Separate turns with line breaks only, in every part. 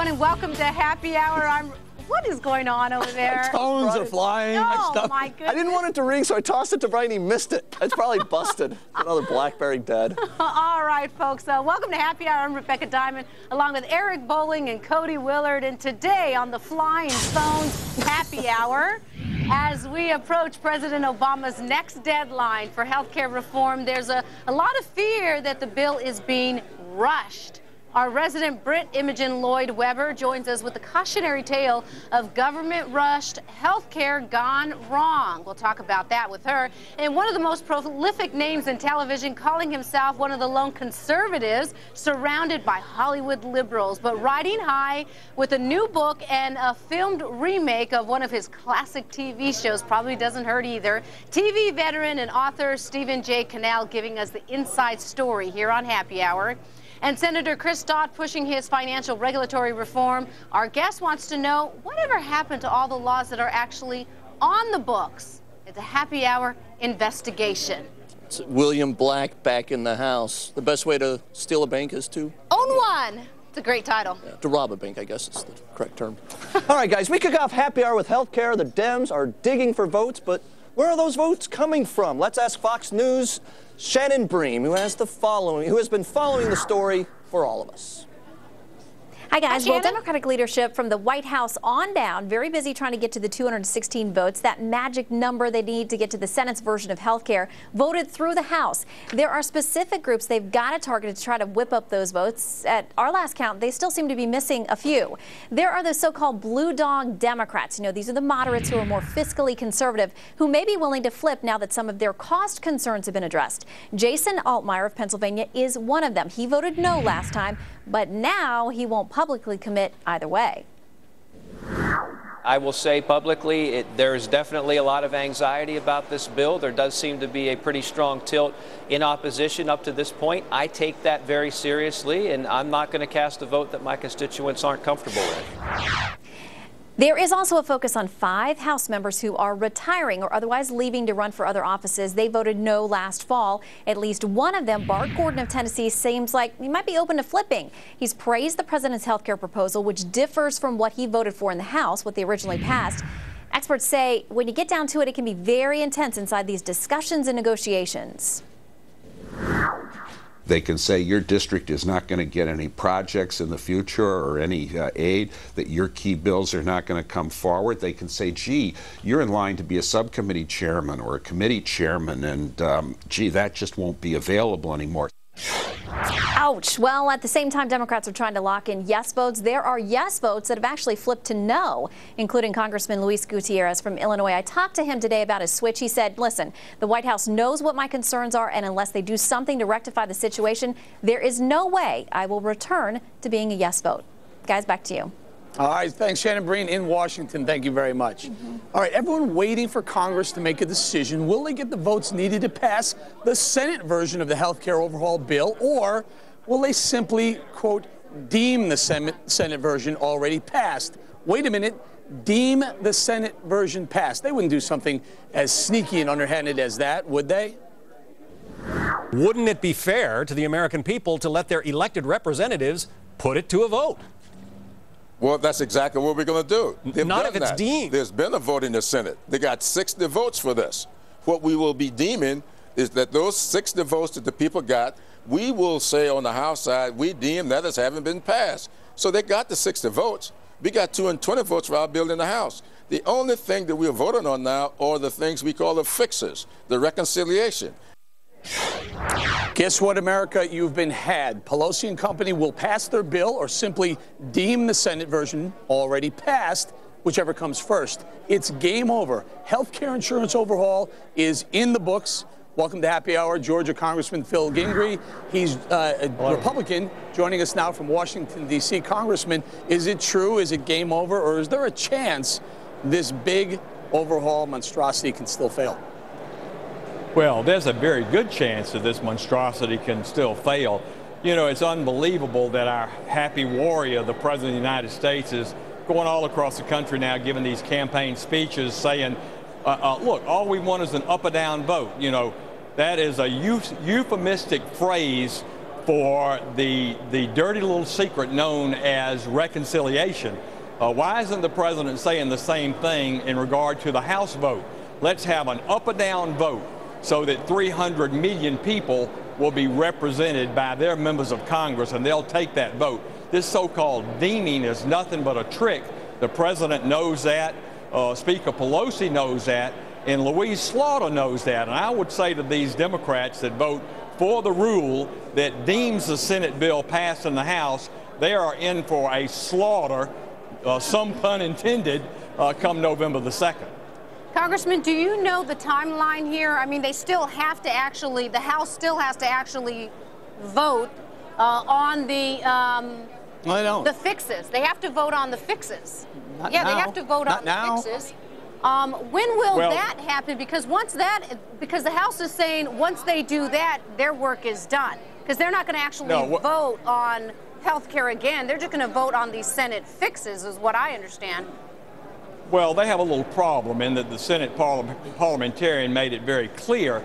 everyone, and welcome to Happy Hour. What is going on over there?
Tones are flying.
Oh, my goodness.
I didn't want it to ring, so I tossed it to Brian. He missed it. It's probably busted. Another BlackBerry dead.
All right, folks. Welcome to Happy Hour. I'm Rebecca Diamond, along with Eric Bowling and Cody Willard. And today on the Flying Phones Happy Hour, as we approach President Obama's next deadline for health care reform, there's a lot of fear that the bill is being rushed. Our resident Brit Imogen Lloyd-Webber joins us with a cautionary tale of government-rushed health care gone wrong. We'll talk about that with her. And one of the most prolific names in television, calling himself one of the lone conservatives surrounded by Hollywood liberals, but riding high with a new book and a filmed remake of one of his classic TV shows. Probably doesn't hurt either. TV veteran and author Stephen J. Cannell giving us the inside story here on Happy Hour. And Senator Chris Stott pushing his financial regulatory reform. Our guest wants to know whatever happened to all the laws that are actually on the books. It's a Happy Hour investigation.
It's William Black back in the house. The best way to steal a bank is to
own one. It's a great title.
Yeah, to rob a bank, I guess is the correct term. All right, guys, we kick off Happy Hour with health care. The Dems are digging for votes, but where are those votes coming from? Let's ask Fox News' Shannon Bream, who has been following the story for all of us.
Hi, guys. Well, Democratic leadership from the White House on down, very busy trying to get to the 216 votes, that magic number they need to get to the Senate's version of health care, voted through the House. There are specific groups they've got to target to try to whip up those votes. At our last count, they still seem to be missing a few. There are the so-called blue dog Democrats. You know, these are the moderates who are more fiscally conservative, who may be willing to flip now that some of their cost concerns have been addressed. Jason Altmaier of Pennsylvania is one of them. He voted no last time, but now he won't publicly commit either way.
I will say publicly, there's definitely a lot of anxiety about this bill. There does seem to be a pretty strong tilt in opposition up to this point. I take that very seriously, and I'm not going to cast a vote that my constituents aren't comfortable with.
There is also a focus on 5 House members who are retiring or otherwise leaving to run for other offices. They voted no last fall. At least one of them, Bart Gordon of Tennessee, seems like he might be open to flipping. He's praised the president's health care proposal, which differs from what he voted for in the House, what they originally passed. Experts say when you get down to it, it can be very intense inside these discussions and negotiations.
They can say your district is not going to get any projects in the future or any aid, that your key bills are not going to come forward. They can say, gee, you're in line to be a subcommittee chairman or a committee chairman, and gee, that just won't be available anymore.
Ouch. Well, at the same time, Democrats are trying to lock in yes votes. There are yes votes that have actually flipped to no, including Congressman Luis Gutierrez from Illinois. I talked to him today about his switch. He said, listen, the White House knows what my concerns are, and unless they do something to rectify the situation, there is no way I will return to being a yes vote. Guys, back to you.
All right, thanks, Shannon Breen in Washington. Thank you very much. All right, everyone waiting for Congress to make a decision. Will they get the votes needed to pass the Senate version of the health care overhaul bill, or will they simply, quote, deem the Senate version already passed? Wait a minute, deem the Senate version passed. They wouldn't do something as sneaky and underhanded as that, would they?
Wouldn't it be fair to the American people to let their elected representatives put it to a vote?
Well, that's exactly what we're going to do.
Not if it's deemed.
There's been a vote in the Senate. They got 60 votes for this. What we will be deeming is that those 60 votes that the people got, we will say on the House side, we deem that as having been passed. So they got the 60 votes. We got 220 votes for our bill in the House. The only thing that we're voting on now are the things we call the fixes, the reconciliation.
Guess what, America? You've been had. Pelosi and company will pass their bill or simply deem the Senate version already passed, whichever comes first. It's game over. Health care insurance overhaul is in the books. Welcome to Happy Hour, Georgia Congressman Phil Gingrey. He's a Republican joining us now from Washington, D.C. Congressman, is it true? Is it game over? Or is there a chance this big overhaul monstrosity can still fail?
Well, there's a very good chance that this monstrosity can still fail. You know, it's unbelievable that our happy warrior, the President of the United States, is going all across the country now giving these campaign speeches saying, look, all we want is an up or down vote. You know, that is a euphemistic phrase for the dirty little secret known as reconciliation. Why isn't the president saying the same thing in regard to the House vote? Let's have an up or down vote so that 300 million people will be represented by their members of Congress, and they'll take that vote. This so-called deeming is nothing but a trick. The president knows that. Speaker Pelosi knows that. And Louise Slaughter knows that. And I would say to these Democrats that vote for the rule that deems the Senate bill passed in the House, they are in for a slaughter, some pun intended, come November the 2nd.
Congressman, do you know the timeline here? I mean, they still have to actually, the House still has to actually vote on the fixes. They have to vote on the fixes.
Not
yeah,
now.
They have to vote
Not
on
now.
the fixes. When will that happen? Because because the House is saying once they do that, their work is done. Because they're not going to actually vote on health care again. They're just going to vote on these Senate fixes, is what I understand.
Well, they have a little problem in that the Senate parliamentarian made it very clear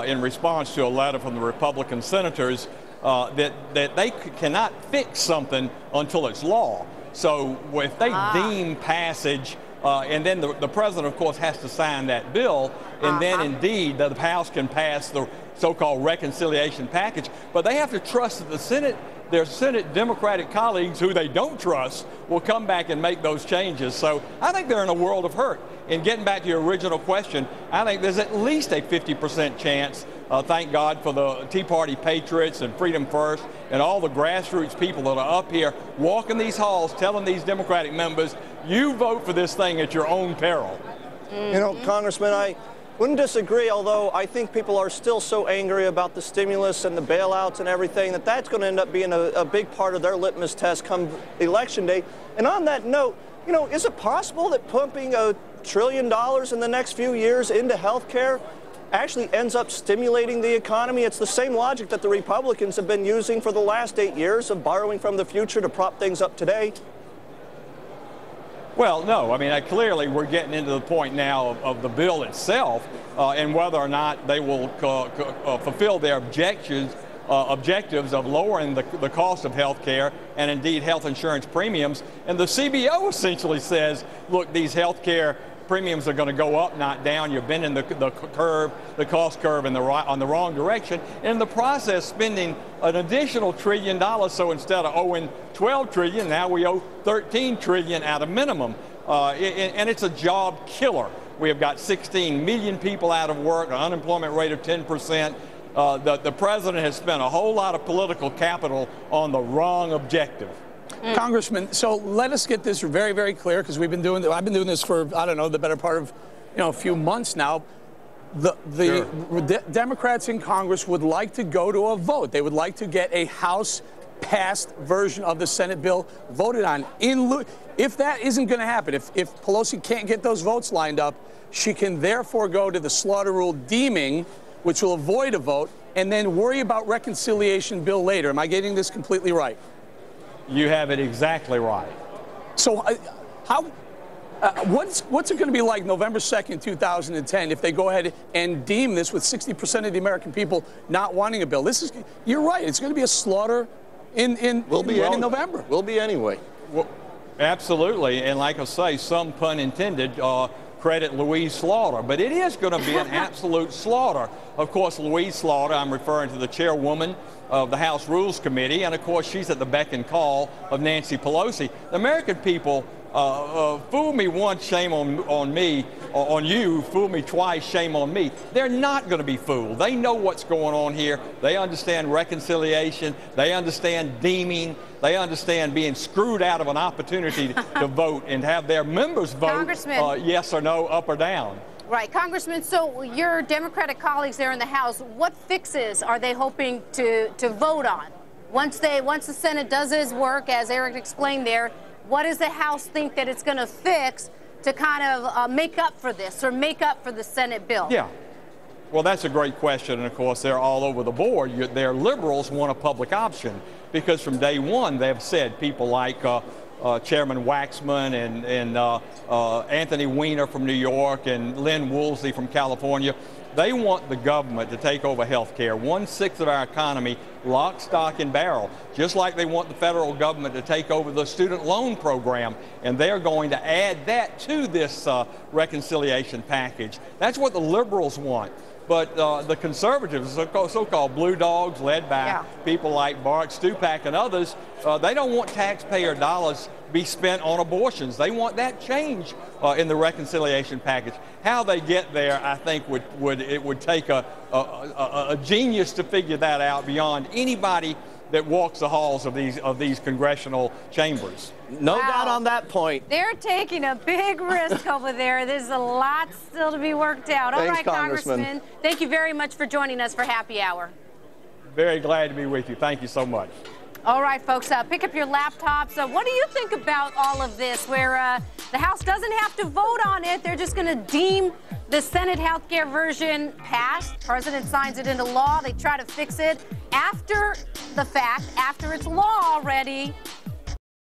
in response to a letter from the Republican senators that they cannot fix something until it's law. So if they deem passage, and then the president, of course, has to sign that bill, and then indeed the House can pass the so-called reconciliation package. But they have to trust that the Senate, their Senate Democratic colleagues who they don't trust, will come back and make those changes. So I think they're in a world of hurt. And getting back to your original question, I think there's at least a 50% chance, thank God for the Tea Party patriots and Freedom First and all the grassroots people that are up here walking these halls telling these Democratic members, you vote for this thing at your own peril.
You know, Congressman, I wouldn't disagree, although I think people are still so angry about the stimulus and the bailouts and everything that that's going to end up being a big part of their litmus test come election day. And on that note, you know, is it possible that pumping $1 trillion in the next few years into health care actually ends up stimulating the economy? It's the same logic that the Republicans have been using for the last 8 years of borrowing from the future to prop things up today.
Well, no. I mean, clearly we're getting into the point now of the bill itself and whether or not they will fulfill their objectives of lowering the cost of health care and indeed health insurance premiums. And the CBO essentially says, look, these health care premiums are going to go up, not down. You're bending the curve, the cost curve on the wrong direction. And in the process, spending an additional $1 trillion. So instead of owing $12 trillion, now we owe $13 trillion at a minimum. And it's a job killer. We have got 16 million people out of work, an unemployment rate of 10%. The president has spent a whole lot of political capital on the wrong objective.
Congressman, so let us get this very, very clear, because I've been doing this for, I don't know, the better part of, a few months now. The Democrats in Congress would like to go to a vote. They would like to get a House-passed version of the Senate bill voted on. If that isn't going to happen, if Pelosi can't get those votes lined up, she can therefore go to the slaughter rule deeming, which will avoid a vote, and then worry about reconciliation bill later. Am I getting this completely right?
You have it exactly right.
So what's it going to be like November 2nd, 2010, if they go ahead and deem this with 60% of the American people not wanting a bill? You're right. It's going to be a slaughter in November.
Will be anyway.
Well, absolutely. And like I say, some pun intended, credit Louise Slaughter. But it is going to be an absolute slaughter. Of course, Louise Slaughter, I'm referring to the chairwoman of the House Rules Committee, and of course she's at the beck and call of Nancy Pelosi. The American people, fool me once, shame on me, on you, fool me twice, shame on me. They're not going to be fooled. They know what's going on here. They understand reconciliation. They understand deeming. They understand being screwed out of an opportunity to vote and have their members vote yes or no, up or down.
Right. Congressman, so your Democratic colleagues there in the House, what fixes are they hoping to vote on? Once the Senate does its work, as Eric explained there, what does the House think that it's going to fix to kind of make up for this or make up for the Senate bill?
Yeah. Well, that's a great question. And, of course, they're all over the board. Their liberals want a public option because from day one they've said people like Chairman Waxman and Anthony Weiner from New York and Lynn Woolsey from California, They want the government to take over health care, 1/6 of our economy, lock, stock, and barrel, just like they want the federal government to take over the student loan program, and they're going to add that to this reconciliation package. That's what the liberals want. But the conservatives, so-called blue dogs led by people like Bart Stupak and others, they don't want taxpayer dollars be spent on abortions. They want that change in the reconciliation package. How they get there, I think, would take a genius to figure that out beyond anybody that walks the halls of these congressional chambers.
No doubt on that point.
They're taking a big risk over there. There's a lot still to be worked out. All right, Congressman, thank you very much for joining us for Happy Hour.
Very glad to be with you. Thank you so much.
All right, folks, pick up your laptops. What do you think about all of this, where the House doesn't have to vote on it? They're just going to deem the Senate health care version passed. President signs it into law. They try to fix it after the fact, after it's law already.